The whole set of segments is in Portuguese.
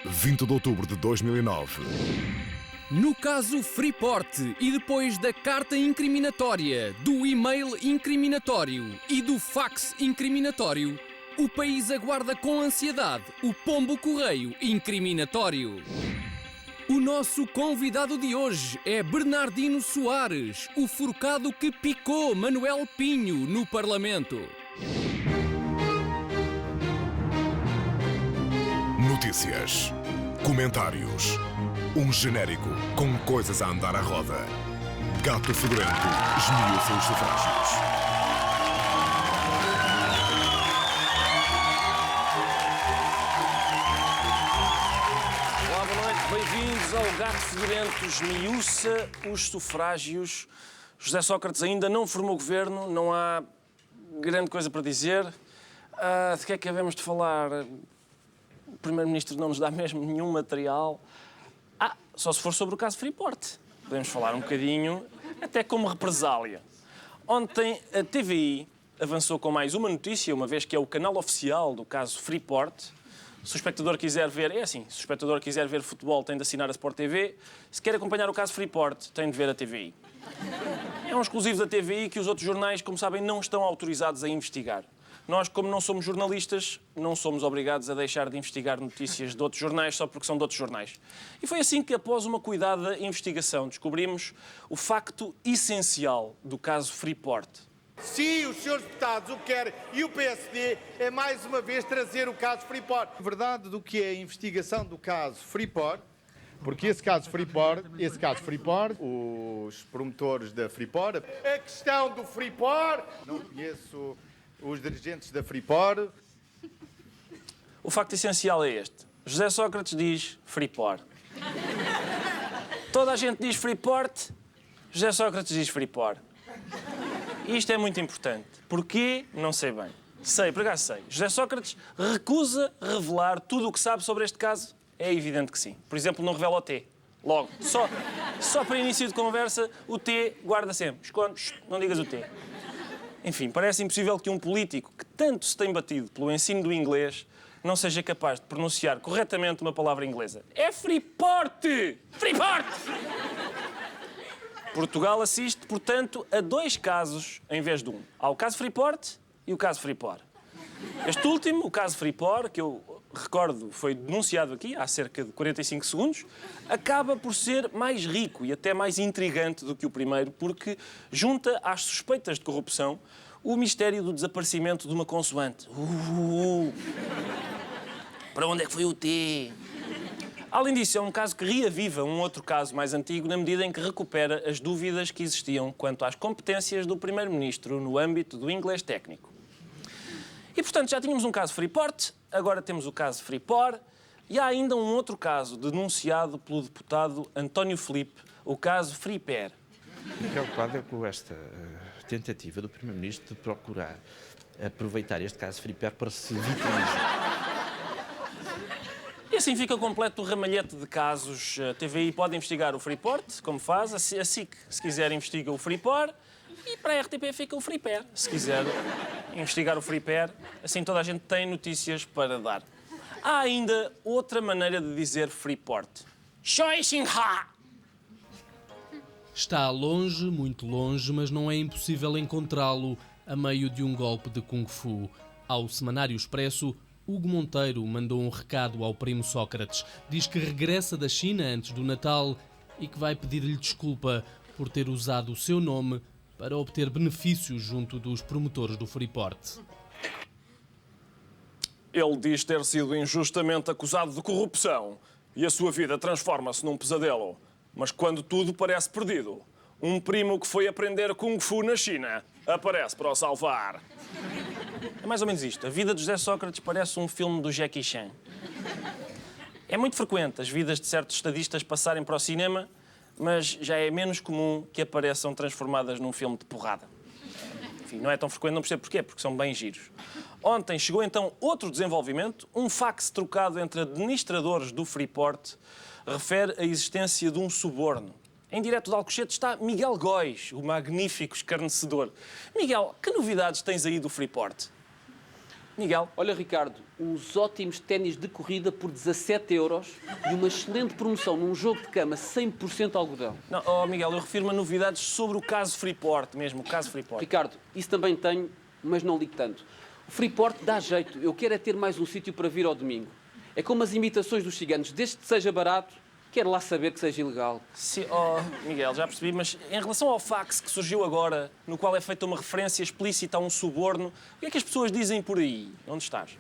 20 de outubro de 2009. No caso Freeport e depois da carta incriminatória, do e-mail incriminatório e do fax incriminatório, o país aguarda com ansiedade o pombo-correio incriminatório. O nosso convidado de hoje é Bernardino Soares, o forcado que picou Manuel Pinho no Parlamento. Notícias. Comentários. Um genérico com coisas a andar à roda. Gato fedorento esmiuça os sufrágios. Olá, boa noite. Bem-vindos ao Gato Fedorento esmiuça os sufrágios. José Sócrates ainda não formou governo, não há grande coisa para dizer. De que é que havemos de falar? O Primeiro-Ministro não nos dá mesmo nenhum material. Só se for sobre o caso Freeport. Podemos falar um bocadinho, até como represália. Ontem, a TVI avançou com mais uma notícia, uma vez que é o canal oficial do caso Freeport. Se o espectador quiser ver, é assim, se o espectador quiser ver futebol, tem de assinar a Sport TV. Se quer acompanhar o caso Freeport, tem de ver a TVI. É um exclusivo da TVI que os outros jornais, como sabem, não estão autorizados a investigar. Nós, como não somos jornalistas, não somos obrigados a deixar de investigar notícias de outros jornais só porque são de outros jornais. E foi assim que, após uma cuidada investigação, descobrimos o facto essencial do caso Freeport. Sim, os senhores deputados o que querem e o PSD é mais uma vez trazer o caso Freeport. A verdade do que é a investigação do caso Freeport, porque esse caso Freeport, os promotores da Freeport, a questão do Freeport, não conheço os dirigentes da Freeport. O facto essencial é este. José Sócrates diz Freeport. Toda a gente diz Freeport, José Sócrates diz Freeport. E isto é muito importante. Porquê? Não sei bem. Sei, por acaso sei. José Sócrates recusa revelar tudo o que sabe sobre este caso? É evidente que sim. Por exemplo, não revela o T. Logo. Só para início de conversa, o T guarda sempre. Esconde, não digas o T. Enfim, parece impossível que um político que tanto se tem batido pelo ensino do inglês não seja capaz de pronunciar corretamente uma palavra inglesa. É Freeport! Freeport! Portugal assiste, portanto, a dois casos em vez de um. Há o caso Freeport e o caso Freeport. Este último, o caso Freeport, que eu recordo foi denunciado aqui há cerca de 45 segundos, acaba por ser mais rico e até mais intrigante do que o primeiro, porque junta às suspeitas de corrupção o mistério do desaparecimento de uma consoante. Para onde é que foi o T? Além disso, é um caso que reaviva um outro caso mais antigo na medida em que recupera as dúvidas que existiam quanto às competências do Primeiro-Ministro no âmbito do inglês técnico. E, portanto, já tínhamos um caso Freeport, agora temos o caso Freeport e há ainda um outro caso denunciado pelo deputado António Filipe, o caso Freeper. Preocupado é com esta tentativa do Primeiro-Ministro de procurar aproveitar este caso Freeper para se vitimizar. E assim fica completo o ramalhete de casos. A TVI pode investigar o Freeport, como faz, a SIC, se quiser, investiga o Freeport, e para a RTP fica o Freeper, se quiser investigar o Freeper, assim toda a gente tem notícias para dar. Há ainda outra maneira de dizer Freeport. Xoixinha! Está longe, muito longe, mas não é impossível encontrá-lo a meio de um golpe de Kung Fu. Ao Semanário Expresso, Hugo Monteiro mandou um recado ao primo Sócrates. Diz que regressa da China antes do Natal e que vai pedir-lhe desculpa por ter usado o seu nome para obter benefícios junto dos promotores do Freeport. Ele diz ter sido injustamente acusado de corrupção e a sua vida transforma-se num pesadelo. Mas quando tudo parece perdido, um primo que foi aprender Kung Fu na China aparece para o salvar. É mais ou menos isto. A vida de José Sócrates parece um filme do Jackie Chan. É muito frequente as vidas de certos estadistas passarem para o cinema, mas já é menos comum que apareçam transformadas num filme de porrada. Enfim, não é tão frequente, não percebo porquê, porque são bem giros. Ontem chegou então outro desenvolvimento, um fax trocado entre administradores do Freeport refere a existência de um suborno. Em direto de Alcochete está Miguel Góis, o magnífico escarnecedor. Miguel, que novidades tens aí do Freeport? Miguel. Olha, Ricardo, uns ótimos ténis de corrida por 17 € e uma excelente promoção num jogo de cama 100% algodão. Não, oh, Miguel, eu refiro-me a novidades sobre o caso Freeport mesmo, o caso Freeport. Ricardo, isso também tenho, mas não ligo tanto. O Freeport dá jeito. Eu quero é ter mais um sítio para vir ao domingo. É como as imitações dos ciganos. Desde que seja barato, quero lá saber que seja ilegal. Sim, oh, Miguel, já percebi, mas em relação ao fax que surgiu agora, no qual é feita uma referência explícita a um suborno, o que é que as pessoas dizem por aí? Onde estás?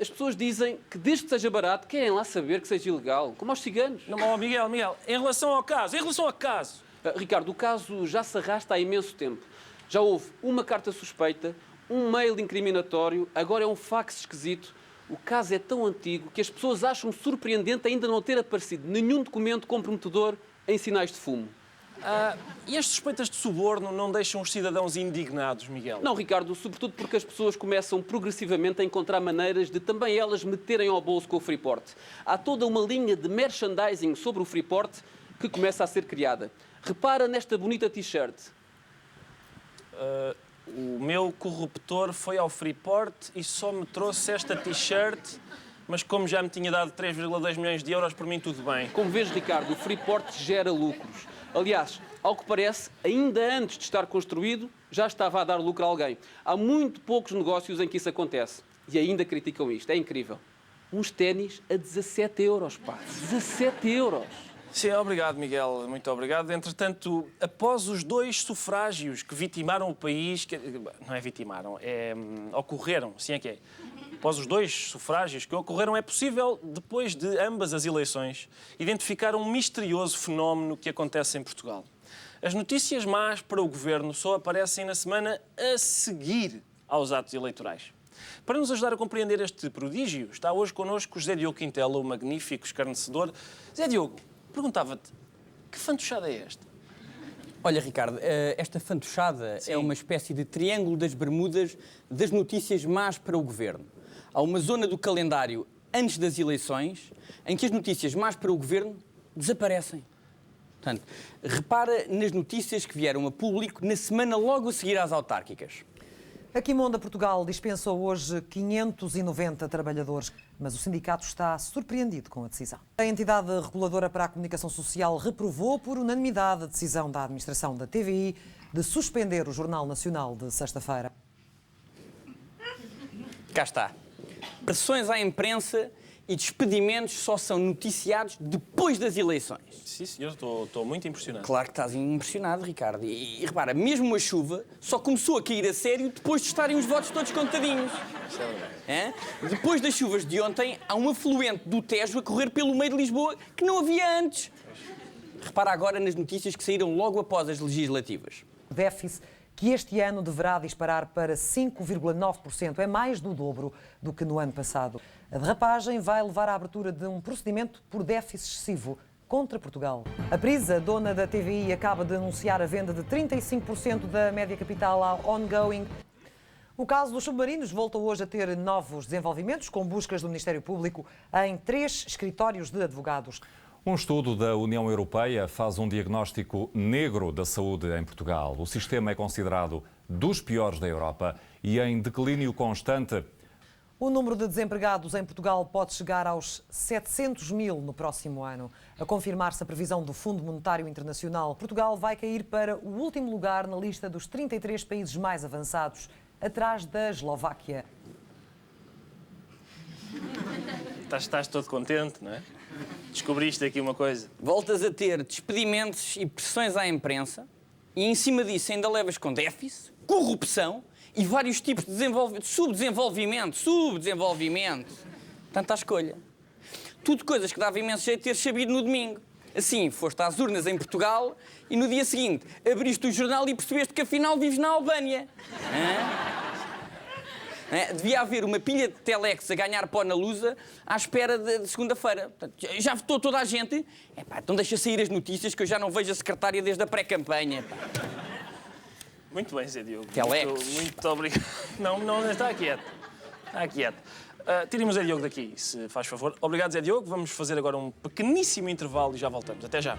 As pessoas dizem que desde que seja barato, querem lá saber que seja ilegal, como aos ciganos. Não, oh, Miguel, em relação ao caso, Ricardo, o caso já se arrasta há imenso tempo. Já houve uma carta suspeita, um mail incriminatório, agora é um fax esquisito. O caso é tão antigo que as pessoas acham surpreendente ainda não ter aparecido nenhum documento comprometedor em sinais de fumo. E as suspeitas de suborno não deixam os cidadãos indignados, Miguel? Não, Ricardo, sobretudo porque as pessoas começam progressivamente a encontrar maneiras de também elas meterem ao bolso com o Freeport. Há toda uma linha de merchandising sobre o Freeport que começa a ser criada. Repara nesta bonita t-shirt. O meu corruptor foi ao Freeport e só me trouxe esta t-shirt, mas como já me tinha dado 3,2 milhões de euros, por mim tudo bem. Como vês, Ricardo, o Freeport gera lucros. Aliás, ao que parece, ainda antes de estar construído, já estava a dar lucro a alguém. Há muito poucos negócios em que isso acontece. E ainda criticam isto. É incrível. Uns ténis a 17 €, pá. 17 €. Sim, obrigado, Miguel. Muito obrigado. Entretanto, após os 2 sufrágios que vitimaram o país... Não é vitimaram, ocorreram, sim é que é. Após os 2 sufrágios que ocorreram, é possível, depois de ambas as eleições, identificar um misterioso fenómeno que acontece em Portugal. As notícias más para o governo só aparecem na semana a seguir aos atos eleitorais. Para nos ajudar a compreender este prodígio, está hoje connosco o José Diogo Quintela, o magnífico escarnecedor. José Diogo, perguntava-te, que fantochada é esta? Olha, Ricardo, esta fantochada é uma espécie de triângulo das Bermudas das notícias más para o governo. Há uma zona do calendário antes das eleições em que as notícias más para o governo desaparecem. Portanto, repara nas notícias que vieram a público na semana logo a seguir às autárquicas. A Quimonda Portugal dispensou hoje 590 trabalhadores, mas o sindicato está surpreendido com a decisão. A entidade reguladora para a comunicação social reprovou por unanimidade a decisão da administração da TVI de suspender o Jornal Nacional de sexta-feira. Cá está. Pressões à imprensa e despedimentos só são noticiados depois das eleições. Sim, senhor, estou muito impressionado. Claro que estás impressionado, Ricardo. E repara, mesmo a chuva só começou a cair a sério depois de estarem os votos todos contadinhos. Isso é verdade. Depois das chuvas de ontem, há um afluente do Tejo a correr pelo meio de Lisboa que não havia antes. Repara agora nas notícias que saíram logo após as legislativas. O déficit que este ano deverá disparar para 5,9%, é mais do dobro do que no ano passado. A derrapagem vai levar à abertura de um procedimento por déficit excessivo contra Portugal. A Prisa, dona da TVI, acaba de anunciar a venda de 35% da média capital à Ongoing. O caso dos submarinos volta hoje a ter novos desenvolvimentos, com buscas do Ministério Público em 3 escritórios de advogados. Um estudo da União Europeia faz um diagnóstico negro da saúde em Portugal. O sistema é considerado dos piores da Europa e em declínio constante. O número de desempregados em Portugal pode chegar aos 700 mil no próximo ano. A confirmar-se a previsão do Fundo Monetário Internacional, Portugal vai cair para o último lugar na lista dos 33 países mais avançados, atrás da Eslováquia. Estás todo contente, não é? Descobriste aqui uma coisa. Voltas a ter despedimentos e pressões à imprensa e em cima disso ainda levas com déficit, corrupção e vários tipos de subdesenvolvimento. Tanta escolha. Tudo coisas que dava imenso jeito de ter sabido no domingo. Assim, foste às urnas em Portugal e no dia seguinte abriste o jornal e percebeste que afinal vives na Albânia. Devia haver uma pilha de telex a ganhar pó na Lusa à espera de segunda-feira. Já votou toda a gente? Então deixa sair as notícias que eu já não vejo a secretária desde a pré-campanha. Muito bem, Zé Diogo. Telex. Muito obrigado. Não, está quieto. Está quieto. Tiremos o Zé Diogo daqui, se faz favor. Obrigado, Zé Diogo. Vamos fazer agora um pequeníssimo intervalo e já voltamos. Até já.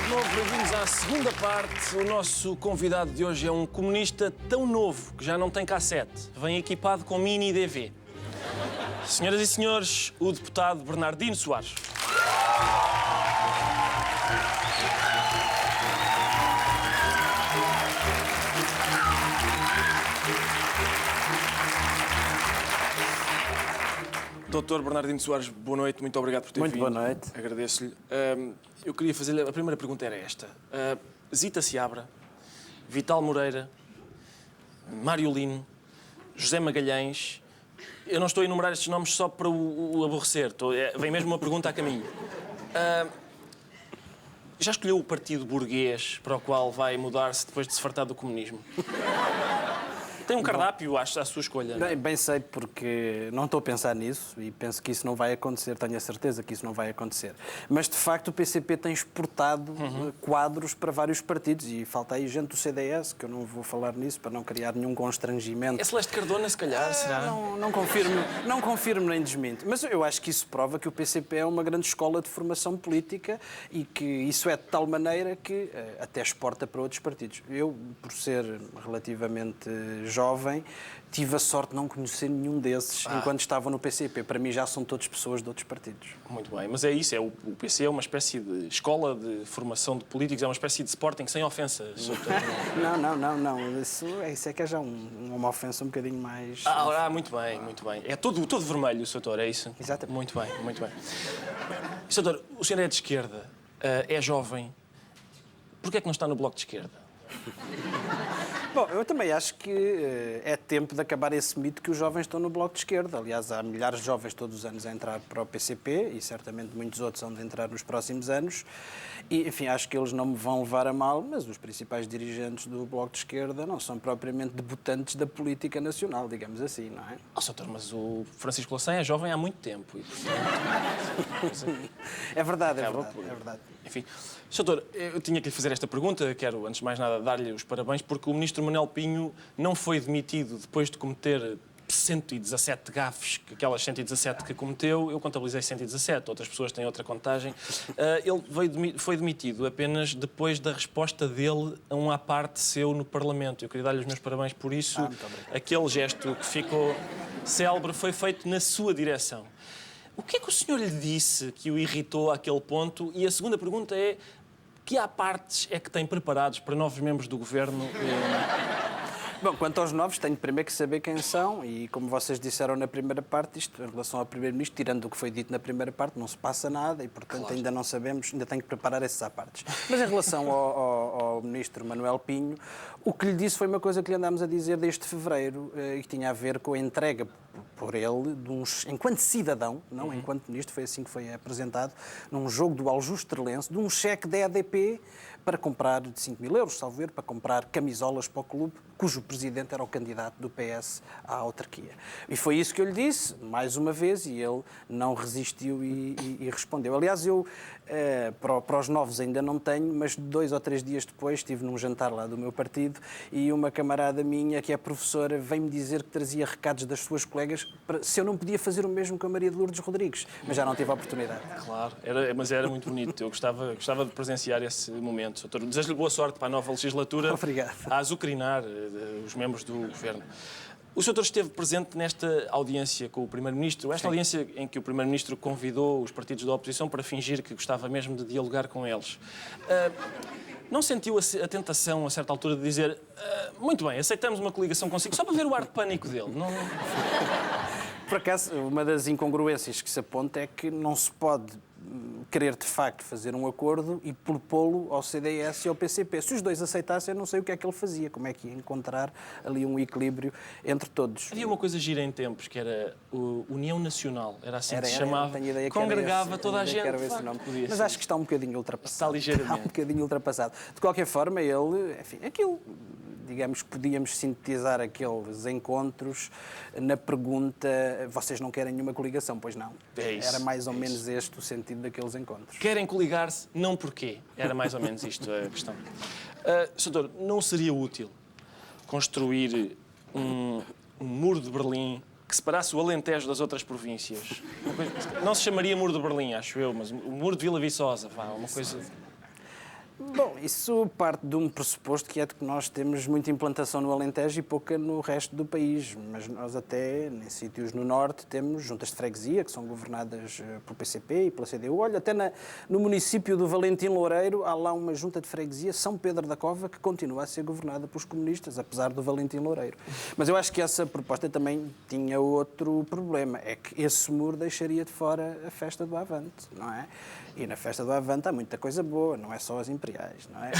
de novo, bem-vindos à segunda parte. O nosso convidado de hoje é um comunista tão novo que já não tem cassete. Vem equipado com mini DV. Senhoras e senhores, o deputado Bernardino Soares. Doutor Bernardino Soares, boa noite, muito obrigado por ter vindo. Muito boa noite. Agradeço-lhe. Eu queria fazer-lhe... A primeira pergunta era esta. Zita Seabra, Vital Moreira, Mário Lino, José Magalhães... Eu não estou a enumerar estes nomes só para o aborrecer. Vem mesmo uma pergunta a caminho. Já escolheu o partido burguês para o qual vai mudar-se depois de se fartar do comunismo? Tem um cardápio à sua escolha. Bem sei, porque não estou a pensar nisso e penso que isso não vai acontecer, tenho a certeza que isso não vai acontecer. Mas, de facto, o PCP tem exportado quadros para vários partidos e falta aí gente do CDS, que eu não vou falar nisso para não criar nenhum constrangimento. É Celeste Cardona, se calhar, será? Não confirmo nem desminto. Mas eu acho que isso prova que o PCP é uma grande escola de formação política e que isso é de tal maneira que até exporta para outros partidos. Eu, por ser relativamente jovem, tive a sorte de não conhecer nenhum desses enquanto estava no PCP. Para mim já são todas pessoas de outros partidos. Muito bem, mas é isso, o PC é uma espécie de escola de formação de políticos, é uma espécie de Sporting sem ofensas. Não. Isso é que é já uma ofensa um bocadinho mais... Muito bem. É todo vermelho, Sr. Doutor, é isso? Exatamente. Muito bem. Sr. Doutor, o senhor é de esquerda, é jovem. Porquê é que não está no Bloco de Esquerda? Bom, eu também acho que é tempo de acabar esse mito que os jovens estão no Bloco de Esquerda. Aliás, há milhares de jovens todos os anos a entrar para o PCP e certamente muitos outros hão de entrar nos próximos anos. E, enfim, acho que eles não me vão levar a mal, mas os principais dirigentes do Bloco de Esquerda não são propriamente debutantes da política nacional, digamos assim, não é? Doutor, mas o Francisco Louçã é jovem há muito tempo. É verdade. Enfim, Sr. Doutor, eu tinha que lhe fazer esta pergunta. Quero, antes de mais nada, dar-lhe os parabéns, porque o ministro Manuel Pinho não foi demitido depois de cometer 117 gafes, aquelas 117 que cometeu. Eu contabilizei 117, outras pessoas têm outra contagem. Ele foi demitido apenas depois da resposta dele a um à parte seu no Parlamento. Eu queria dar-lhe os meus parabéns por isso. Aquele gesto que ficou célebre foi feito na sua direção. O que é que o senhor lhe disse que o irritou àquele ponto? E a segunda pergunta é: que à partes é que tem preparados para novos membros do governo? Bom, quanto aos novos, tenho primeiro que saber quem são e, como vocês disseram na primeira parte, isto em relação ao Primeiro-Ministro, tirando o que foi dito na primeira parte, não se passa nada e, portanto, ainda não sabemos, ainda tenho que preparar esses à partes. Mas em relação ao Ministro Manuel Pinho, o que lhe disse foi uma coisa que lhe andámos a dizer desde fevereiro e que tinha a ver com a entrega por ele, enquanto cidadão, não enquanto Ministro, foi assim que foi apresentado, num jogo do Aljustrelense, de um cheque da EDP para comprar de 5.000 euros, salvo erro, para comprar camisolas para o clube, cujo presidente era o candidato do PS à autarquia. E foi isso que eu lhe disse, mais uma vez, e ele não resistiu e respondeu. Aliás, eu, para os novos ainda não tenho, mas 2 ou 3 dias depois estive num jantar lá do meu partido e uma camarada minha, que é professora, veio-me dizer que trazia recados das suas colegas se eu não podia fazer o mesmo com a Maria de Lourdes Rodrigues, mas já não tive a oportunidade. Claro, mas era muito bonito. Eu gostava de presenciar esse momento. Desejo-lhe boa sorte para a nova legislatura. Obrigado. A azucrinar os membros do governo. O Sr. Doutor esteve presente nesta audiência com o Primeiro-Ministro, esta audiência em que o Primeiro-Ministro convidou os partidos da oposição para fingir que gostava mesmo de dialogar com eles. Não sentiu a tentação, a certa altura, de dizer muito bem, aceitamos uma coligação consigo, só para ver o ar de pânico dele? Não... Por acaso, uma das incongruências que se aponta é que não se pode querer, de facto, fazer um acordo e propô-lo ao CDS e ao PCP. Se os dois aceitassem, eu não sei o que é que ele fazia, como é que ia encontrar ali um equilíbrio entre todos. Havia uma coisa gira em tempos, que era União Nacional, era assim que se chamava, congregava toda a gente. Mas acho que está um bocadinho ultrapassado. Está ligeiramente. Está um bocadinho ultrapassado. De qualquer forma, ele, enfim, aquilo... Digamos que podíamos sintetizar aqueles encontros na pergunta: vocês não querem nenhuma coligação? Pois não. É isso, era mais ou menos este o sentido daqueles encontros. Querem coligar-se? Não porquê. Era mais ou menos isto a questão. Sr. Doutor, não seria útil construir um muro de Berlim que separasse o Alentejo das outras províncias? Não se chamaria Muro de Berlim, acho eu, mas o Muro de Vila Viçosa, uma coisa... Bom, isso parte de um pressuposto que é de que nós temos muita implantação no Alentejo e pouca no resto do país. Mas nós até, em sítios no Norte, temos juntas de freguesia, que são governadas pelo PCP e pela CDU. Olha, até no município do Valentim Loureiro há lá uma junta de freguesia, São Pedro da Cova, que continua a ser governada pelos comunistas, apesar do Valentim Loureiro. Mas eu acho que essa proposta também tinha outro problema, é que esse muro deixaria de fora a festa do Avante, não é? E na festa do Avante há muita coisa boa, não é só as imperiais, não é?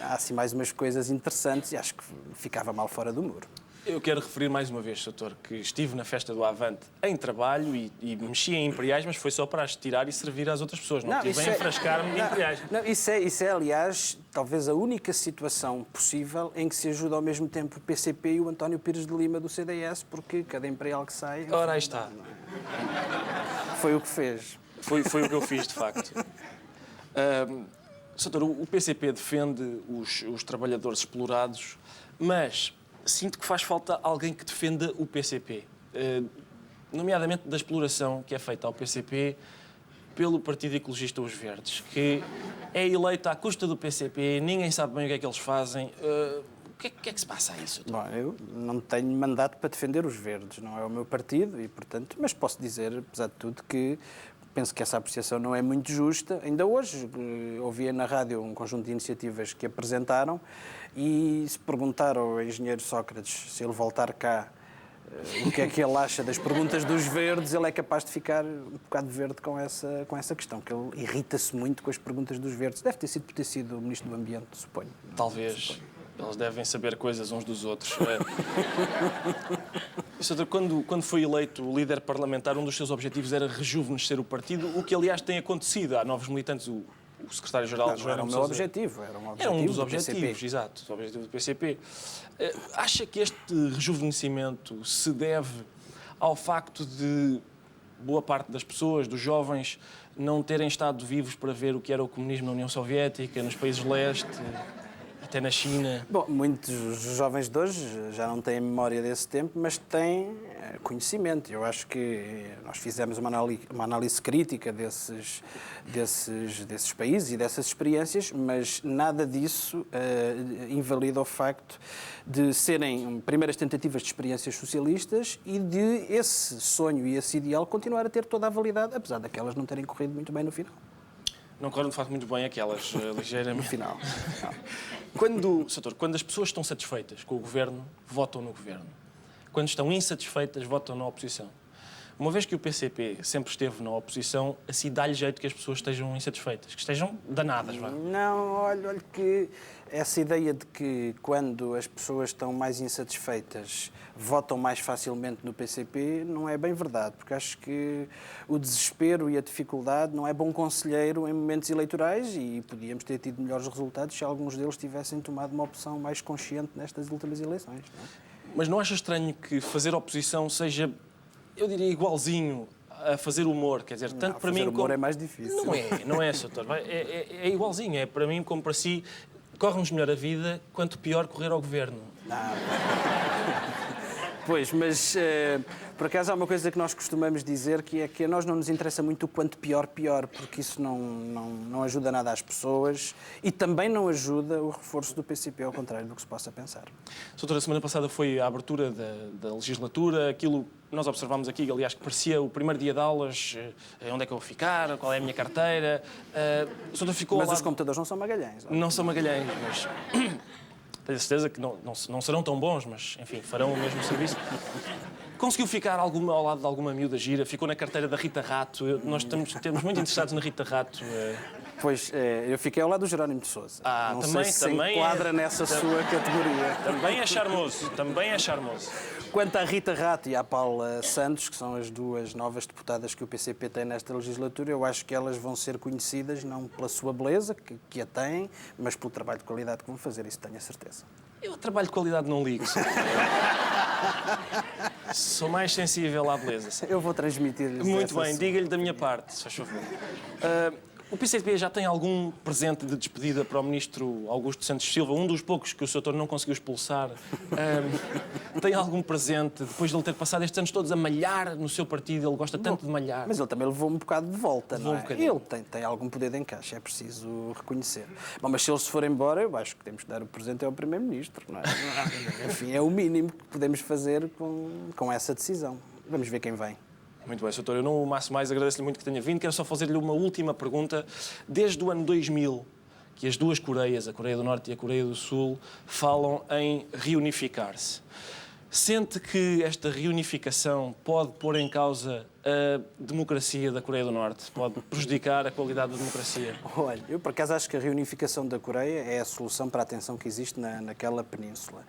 Há assim mais umas coisas interessantes e acho que ficava mal fora do muro. Eu quero referir mais uma vez, doutor, que estive na festa do Avante em trabalho e mexi em imperiais, mas foi só para as tirar e servir às outras pessoas. Não estive a enfrascar-me de imperiais. Não, isso é, aliás, talvez a única situação possível em que se ajuda ao mesmo tempo o PCP e o António Pires de Lima do CDS, porque cada imperial que sai... Ora, aí está. Foi o que fez. Foi o que eu fiz, de facto. Doutor, o PCP defende os trabalhadores explorados, mas sinto que faz falta alguém que defenda o PCP. Nomeadamente da exploração que é feita ao PCP pelo Partido Ecologista Os Verdes, que é eleito à custa do PCP, ninguém sabe bem o que é que eles fazem. O que é que se passa a isso? Bom, eu não tenho mandato para defender os Verdes, não é o meu partido, e portanto, mas posso dizer, apesar de tudo, que penso que essa apreciação não é muito justa. Ainda hoje ouvia na rádio um conjunto de iniciativas que apresentaram e se perguntar ao engenheiro Sócrates se ele voltar cá o que é que ele acha das perguntas dos verdes, ele é capaz de ficar um bocado verde com essa questão, que ele irrita-se muito com as perguntas dos verdes. Deve ter sido por ter sido o Ministro do Ambiente, suponho. Talvez. Suponho. Eles devem saber coisas uns dos outros. Quando foi eleito o líder parlamentar, um dos seus objetivos era rejuvenescer o partido, o que, aliás, tem acontecido. Há novos militantes. O secretário-geral... Era o meu objetivo. Era um dos objetivos, exato. O objetivo do PCP. Acha que este rejuvenescimento se deve ao facto de boa parte das pessoas, dos jovens, não terem estado vivos para ver o que era o comunismo na União Soviética, nos países de leste... Até na China. Bom, muitos jovens de hoje já não têm memória desse tempo, mas têm conhecimento. Eu acho que nós fizemos uma análise crítica desses países e dessas experiências, mas nada disso invalida o facto de serem primeiras tentativas de experiências socialistas e de esse sonho e esse ideal continuar a ter toda a validade, apesar daquelas não terem corrido muito bem no final. Não correm de facto muito bem aquelas, ligeiramente. No final. Quando as pessoas estão satisfeitas com o governo, votam no governo. Quando estão insatisfeitas, votam na oposição. Uma vez que o PCP sempre esteve na oposição, assim dá-lhe jeito que as pessoas estejam insatisfeitas, que estejam danadas, vá. Não, olha que essa ideia de que quando as pessoas estão mais insatisfeitas votam mais facilmente no PCP não é bem verdade, porque acho que o desespero e a dificuldade não é bom conselheiro em momentos eleitorais e podíamos ter tido melhores resultados se alguns deles tivessem tomado uma opção mais consciente nestas últimas eleições. Não é? Mas não acha estranho que fazer oposição seja, eu diria, igualzinho a fazer humor? Quer dizer, tanto para mim como... Fazer humor é mais difícil. Não é, Sr. Doutor. É igualzinho. É para mim como para si. Corre-nos melhor a vida, quanto pior correr ao governo. Pois, mas por acaso há uma coisa que nós costumamos dizer, que é que a nós não nos interessa muito o quanto pior, porque isso não ajuda nada às pessoas e também não ajuda o reforço do PCP, ao contrário do que se possa pensar. Doutora, a semana passada foi a abertura da legislatura, aquilo que nós observámos aqui, aliás, que parecia o primeiro dia de aulas, onde é que eu vou ficar, qual é a minha carteira. Mas os computadores não são Magalhães. Não são Magalhães, mas... Tenho certeza que não serão tão bons, mas, enfim, farão o mesmo serviço. Conseguiu ficar ao lado de alguma miúda gira? Ficou na carteira da Rita Rato? Nós estamos muito interessados na Rita Rato. Pois, eu fiquei ao lado do Jerónimo de Sousa. Não também, sei se enquadra nessa sua categoria. Também é charmoso. Quanto à Rita Rato e à Paula Santos, que são as duas novas deputadas que o PCP tem nesta legislatura, eu acho que elas vão ser conhecidas não pela sua beleza, que a têm, mas pelo trabalho de qualidade que vão fazer, isso tenho a certeza. Eu a trabalho de qualidade não ligo. Sou mais sensível à beleza. Eu vou transmitir. Muito bem, diga-lhe da minha parte, se faz favor. O PCP já tem algum presente de despedida para o ministro Augusto Santos Silva, um dos poucos que o Sr. Doutor não conseguiu expulsar? Tem algum presente, depois de ele ter passado estes anos todos a malhar no seu partido, ele gosta tanto de malhar? Mas ele também levou um bocado de volta, Levou não é? Ele tem algum poder de encaixe, é preciso reconhecer. Bom, mas se ele se for embora, eu acho que temos que dar o presente ao Primeiro-Ministro, não é? Enfim, é o mínimo que podemos fazer com essa decisão. Vamos ver quem vem. Muito bem, Sr. Doutor, eu não o maço mais, agradeço-lhe muito que tenha vindo. Quero só fazer-lhe uma última pergunta. Desde o ano 2000, que as duas Coreias, a Coreia do Norte e a Coreia do Sul, falam em reunificar-se. Sente que esta reunificação pode pôr em causa a democracia da Coreia do Norte? Pode prejudicar a qualidade da democracia? Olha, eu por acaso acho que a reunificação da Coreia é a solução para a tensão que existe naquela península.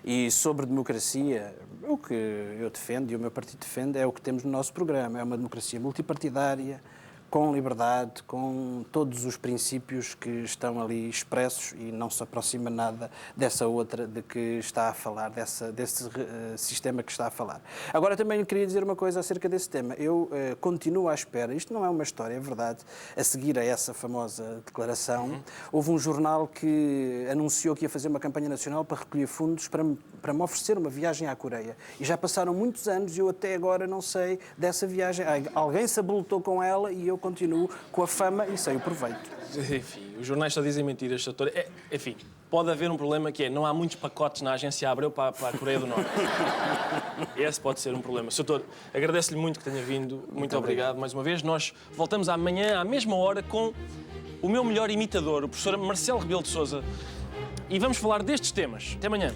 E sobre democracia, o que eu defendo e o meu partido defende é o que temos no nosso programa. É uma democracia multipartidária, com liberdade, com todos os princípios que estão ali expressos e não se aproxima nada dessa outra de que está a falar, desse sistema que está a falar. Agora também queria dizer uma coisa acerca desse tema. Eu continuo à espera, isto não é uma história, é verdade, a seguir a essa famosa declaração, houve um jornal que anunciou que ia fazer uma campanha nacional para recolher fundos para me oferecer uma viagem à Coreia. E já passaram muitos anos e eu até agora não sei dessa viagem. Alguém se habilitou com ela e eu continuo com a fama e sei o proveito. Enfim, os jornais só dizem mentiras, doutor. Enfim, pode haver um problema que é não há muitos pacotes na agência Abreu para a Coreia do Norte. Esse pode ser um problema. Doutor, agradeço-lhe muito que tenha vindo. Muito obrigado mais uma vez. Nós voltamos amanhã à mesma hora com o meu melhor imitador, o professor Marcelo Rebelo de Sousa. E vamos falar destes temas. Até amanhã.